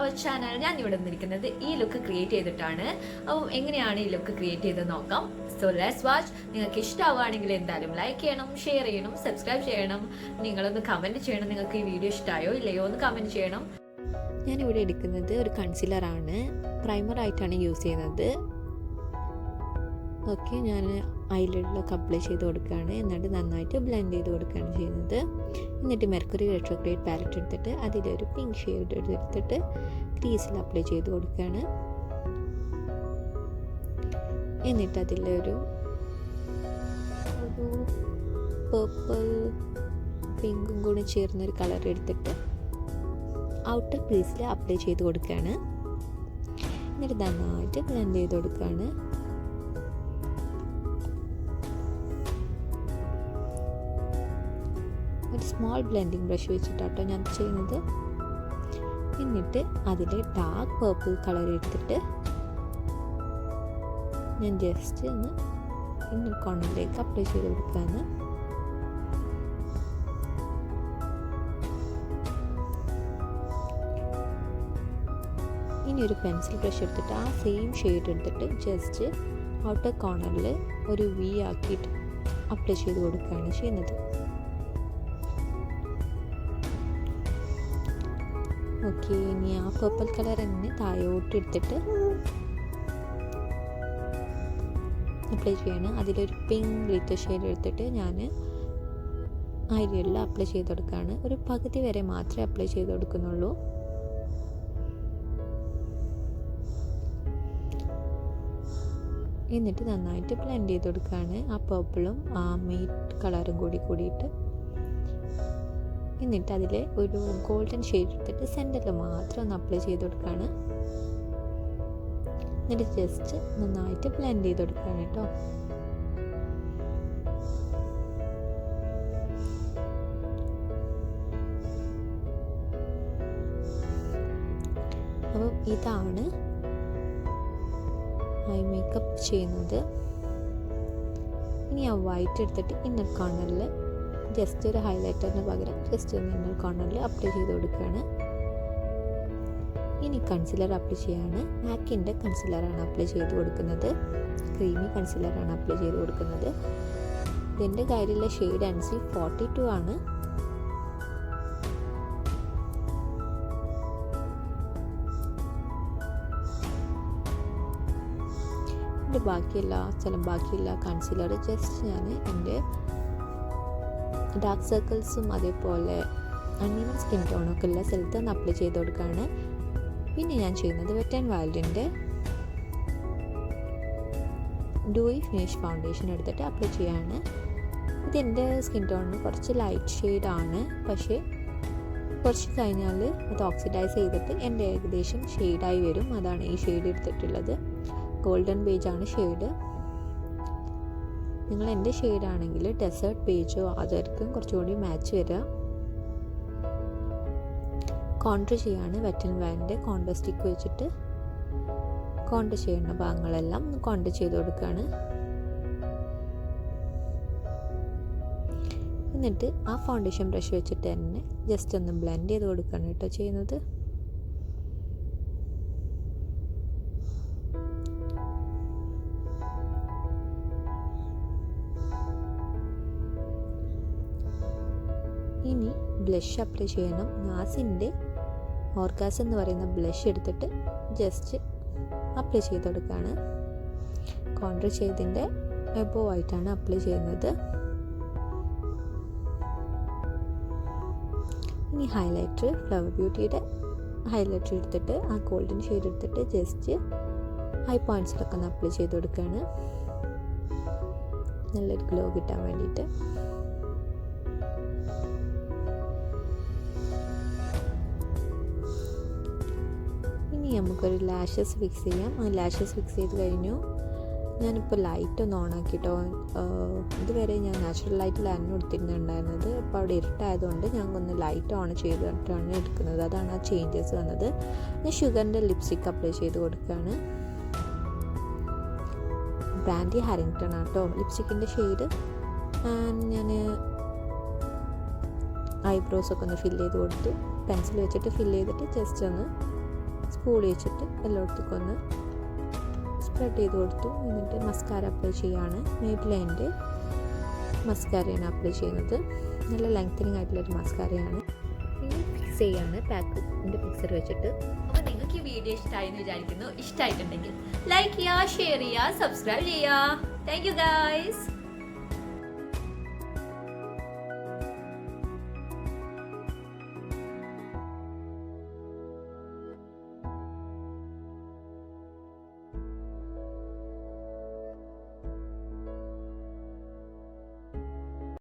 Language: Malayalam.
Our channel. ഞാൻ ഇവിടെ നിൽക്കുന്നത് ഈ ലുക്ക് ക്രിയേറ്റ് ചെയ്തിട്ടാണ്. അപ്പം എങ്ങനെയാണ് ഈ ലുക്ക് ക്രിയേറ്റ് ചെയ്ത് നോക്കാം. So let's watch. നിങ്ങൾക്ക് ഇഷ്ടമാവുകയാണെങ്കിൽ എന്തായാലും ലൈക്ക് ചെയ്യണം, ഷെയർ ചെയ്യണം, സബ്സ്ക്രൈബ് ചെയ്യണം. നിങ്ങളൊന്ന് കമൻറ്റ് ചെയ്യണം, നിങ്ങൾക്ക് ഈ വീഡിയോ ഇഷ്ടമായോ ഇല്ലയോ എന്ന് കമൻറ്റ് ചെയ്യണം. ഞാനിവിടെ എടുക്കുന്നത് ഒരു കൺസീലറാണ്. പ്രൈമറായിട്ടാണ് യൂസ് ചെയ്യുന്നത്. ഓക്കെ, ഞാൻ ഐലിഡിലൊക്കെ അപ്ലൈ ചെയ്ത് കൊടുക്കുകയാണ്. എന്നിട്ട് നന്നായിട്ട് ബ്ലെൻഡ് ചെയ്ത് കൊടുക്കുകയാണ് ചെയ്യുന്നത്. എന്നിട്ട് മെർക്കുറി retrograde പാലറ്റ് എടുത്തിട്ട് അതിലൊരു പിങ്ക് ഷെയ്ഡ് എടുത്തിട്ട് ക്രീസിൽ അപ്ലൈ ചെയ്ത് കൊടുക്കുകയാണ്. എന്നിട്ട് അതിലൊരു പേർപ്പിൾ പിങ്കും കൂടി ചേർന്നൊരു കളർ എടുത്തിട്ട് ഔട്ടർ ക്രീസിൽ അപ്ലൈ ചെയ്ത് കൊടുക്കുകയാണ്. എന്നിട്ട് നന്നായിട്ട് ബ്ലെൻഡ് ചെയ്ത് കൊടുക്കുകയാണ്. ഒരു സ്മോൾ ബ്ലെൻഡിങ് ബ്രഷ് വെച്ചിട്ടാട്ടോ ഞാൻ ചെയ്യുന്നത്. എന്നിട്ട് അതിൽ ഡാർക്ക് പേർപ്പിൾ കളർ എടുത്തിട്ട് ഞാൻ ജസ്റ്റ് ഒന്ന് ഇന്നർ കോർണറിലേക്ക് അപ്ലൈ ചെയ്ത് കൊടുക്കുകയാണ്. ഇനി ഒരു പെൻസിൽ ബ്രഷ് എടുത്തിട്ട് ആ സെയിം ഷെയ്ഡ് എടുത്തിട്ട് ജസ്റ്റ് ഔട്ടർ കോർണറിൽ ഒരു വി ആക്കിയിട്ട് അപ്ലൈ ചെയ്ത് കൊടുക്കുകയാണ് ചെയ്യുന്നത്. ഓക്കെ, ഇനി ആ പർപ്പിൾ കളർ തന്നെ താഴോട്ട് എടുത്തിട്ട് അപ്ലൈ ചെയ്യണം. അതിലൊരു പിങ്ക് ഗ്ലിറ്റർ ഷെയ്ഡ് എടുത്തിട്ട് ഞാൻ ഐലിഡിൽ അപ്ലൈ ചെയ്ത് കൊടുക്കുകയാണ്. ഒരു പകുതി വരെ മാത്രമേ അപ്ലൈ ചെയ്ത് കൊടുക്കുന്നുള്ളൂ. എന്നിട്ട് നന്നായിട്ട് ബ്ലെൻഡ് ചെയ്ത് കൊടുക്കുകയാണ് ആ പർപ്പിളും ആ മീറ്റ് കളറും കൂടിയിട്ട്. എന്നിട്ട് അതിൽ ഒരു ഗോൾഡൻ ഷെയ്ഡ് എടുത്തിട്ട് സെൻറ്ററിൽ മാത്രം ഒന്ന് അപ്ലൈ ചെയ്ത് കൊടുക്കുകയാണ്. എന്നിട്ട് ജസ്റ്റ് നന്നായിട്ട് ബ്ലെൻഡ് ചെയ്ത് കൊടുക്കുകയാണ് കേട്ടോ. അപ്പം ഇതാണ് ഐ മേക്കപ്പ് ചെയ്യുന്നത്. ഇനി ആ വൈറ്റ് എടുത്തിട്ട് ഇന്നർ കോർണറിൽ ജസ്റ്റ് ഒരു ഹൈലൈറ്ററിന് പകരം ജസ്റ്റ് ഒന്ന് ഇന്നർ കോർണറിൽ അപ്ലൈ ചെയ്ത് കൊടുക്കുകയാണ്. ഇനി കൺസീലർ അപ്ലൈ ചെയ്യാണ്. മാക്കിൻ്റെ കൺസീലറാണ് അപ്ലൈ ചെയ്ത് കൊടുക്കുന്നത്. ക്രീമി കൺസീലറാണ് അപ്ലൈ ചെയ്ത് കൊടുക്കുന്നത്. ഇതിൻ്റെ കയ്യിലുള്ള ഷെയ്ഡ് NC42 ആണ്. എൻ്റെ ബാക്കിയുള്ള കൺസീലർ ജസ്റ്റ് ഞാൻ എൻ്റെ ഡാർക്ക് സർക്കിൾസും അതേപോലെ അൺഈവൻ സ്കിൻ ടോണൊക്കെ ഉള്ള സ്ഥലത്ത് ഒന്ന് അപ്ലൈ ചെയ്ത് കൊടുക്കുകയാണ്. പിന്നെ ഞാൻ ചെയ്യുന്നത് വെറ്റ് ആൻഡ് വൈൽഡിൻ്റെ dewy ഫിനിഷ് ഫൗണ്ടേഷൻ എടുത്തിട്ട് അപ്ലൈ ചെയ്യാണ്. ഇതെൻ്റെ സ്കിൻ ടോണിന് കുറച്ച് ലൈറ്റ് ഷെയ്ഡാണ്. പക്ഷേ കുറച്ച് കഴിഞ്ഞാൽ അത് ഓക്സിഡൈസ് ചെയ്തിട്ട് എൻ്റെ ഏകദേശം ഷെയ്ഡായി വരും. അതാണ് ഈ ഷെയ്ഡ് എടുത്തിട്ടുള്ളത്. ഗോൾഡൻ ബേജ് ആണ് ഷെയ്ഡ്. നിങ്ങൾ എൻ്റെ ഷെയ്ഡാണെങ്കിൽ ഡെസേർട്ട് ബേജോ അതായിരിക്കും കുറച്ചുകൂടി മാച്ച് വരിക. കോൺട്ര ചെയ്യാണ്. വെറ്റ് ആൻഡ് വൈൽഡിൻ്റെ കോൺട്ര സ്റ്റിക്ക് വെച്ചിട്ട് കോൺട്ര ചെയ്യുന്ന ഭാഗങ്ങളെല്ലാം കോൺട്ര ചെയ്ത് കൊടുക്കുകയാണ്. എന്നിട്ട് ആ ഫൗണ്ടേഷൻ ബ്രഷ് വെച്ചിട്ട് തന്നെ ജസ്റ്റ് ഒന്ന് ബ്ലെൻഡ് ചെയ്ത് കൊടുക്കുകയാണ് കേട്ടോ ചെയ്യുന്നത്. ഇനി ബ്ലഷ് അപ്ലൈ ചെയ്യണം. നാസിൻ്റെ ഓർഗാസം എന്ന് പറയുന്ന ബ്ലഷ് എടുത്തിട്ട് ജസ്റ്റ് അപ്ലൈ ചെയ്ത് കൊടുക്കുകയാണ്. കോൺട്ര ചെയ്തതിൻ്റെ എബോവ് ആയിട്ടാണ് അപ്ലൈ ചെയ്യുന്നത്. ഇനി ഹൈലൈറ്റർ, ഫ്ലവർ ബ്യൂട്ടിയുടെ ഹൈലൈറ്റർ എടുത്തിട്ട് ആ ഗോൾഡൻ ഷെയ്ഡ് എടുത്തിട്ട് ജസ്റ്റ് ഐ പോയിൻറ്റ്സിലൊക്കെ ഒന്ന് അപ്ലൈ ചെയ്ത് കൊടുക്കുകയാണ്, നല്ലൊരു ഗ്ലോ കിട്ടാൻ വേണ്ടിയിട്ട്. ഇനി നമുക്കൊരു ലാഷസ് ഫിക്സ് ചെയ്യാം. ആ ലാഷസ് ഫിക്സ് ചെയ്ത് കഴിഞ്ഞു. ഞാനിപ്പോൾ ലൈറ്റ് ഒന്ന് ഓണാക്കിട്ടോ. ഇതുവരെ ഞാൻ നാച്ചുറൽ ലൈറ്റിലായിരുന്നു എടുത്തിരുന്നുണ്ടായിരുന്നത്. അപ്പോൾ അവിടെ ഇരുട്ടായതുകൊണ്ട് ഞാൻ ഒന്ന് ലൈറ്റ് ഓൺ ചെയ്തിട്ടാണ് എടുക്കുന്നത്. അതാണ് ആ ചേഞ്ചസ് വന്നത്. ഞാൻ ഷുഗറിൻ്റെ ലിപ്സ്റ്റിക്ക് അപ്ലൈ ചെയ്ത് കൊടുക്കുകയാണ്. ബ്രാൻഡി ഹാരിങ്ടൺ ആട്ടോ ലിപ്സ്റ്റിക്കിൻ്റെ ഷെയ്ഡ്. ഞാൻ ഐബ്രോസൊക്കെ ഒന്ന് ഫില്ല് ചെയ്ത് കൊടുത്തു. പെൻസിൽ വെച്ചിട്ട് ഫില്ല് ചെയ്തിട്ട് ജസ്റ്റ് ഒന്ന് സ്പൂളി വെച്ചിട്ട് എല്ലായിടത്തേക്കും ഒന്ന് സ്പ്രെഡ് ചെയ്ത് കൊടുത്തു. എന്നിട്ട് മസ്കാര അപ്ലൈ ചെയ്യാണ്. മേബ്ലൈൻ്റെ മസ്കാരയാണ് അപ്ലൈ ചെയ്യുന്നത്. നല്ല ലെങ്തനിങ് ആയിട്ടുള്ളൊരു മസ്കാരയാണ്. ഇനി ഫിക്സ് ചെയ്യാണ് പാക്കിൻ്റെ ഫിക്സർ വെച്ചിട്ട്. അപ്പോൾ നിങ്ങൾക്ക് ഈ വീഡിയോ ഇഷ്ടമായി എന്ന് വിചാരിക്കുന്നു. ഇഷ്ടമായിട്ടുണ്ടെങ്കിൽ ലൈക്ക് ചെയ്യുക, ഷെയർ ചെയ്യുക, സബ്സ്ക്രൈബ് ചെയ്യുക. Thank you guys.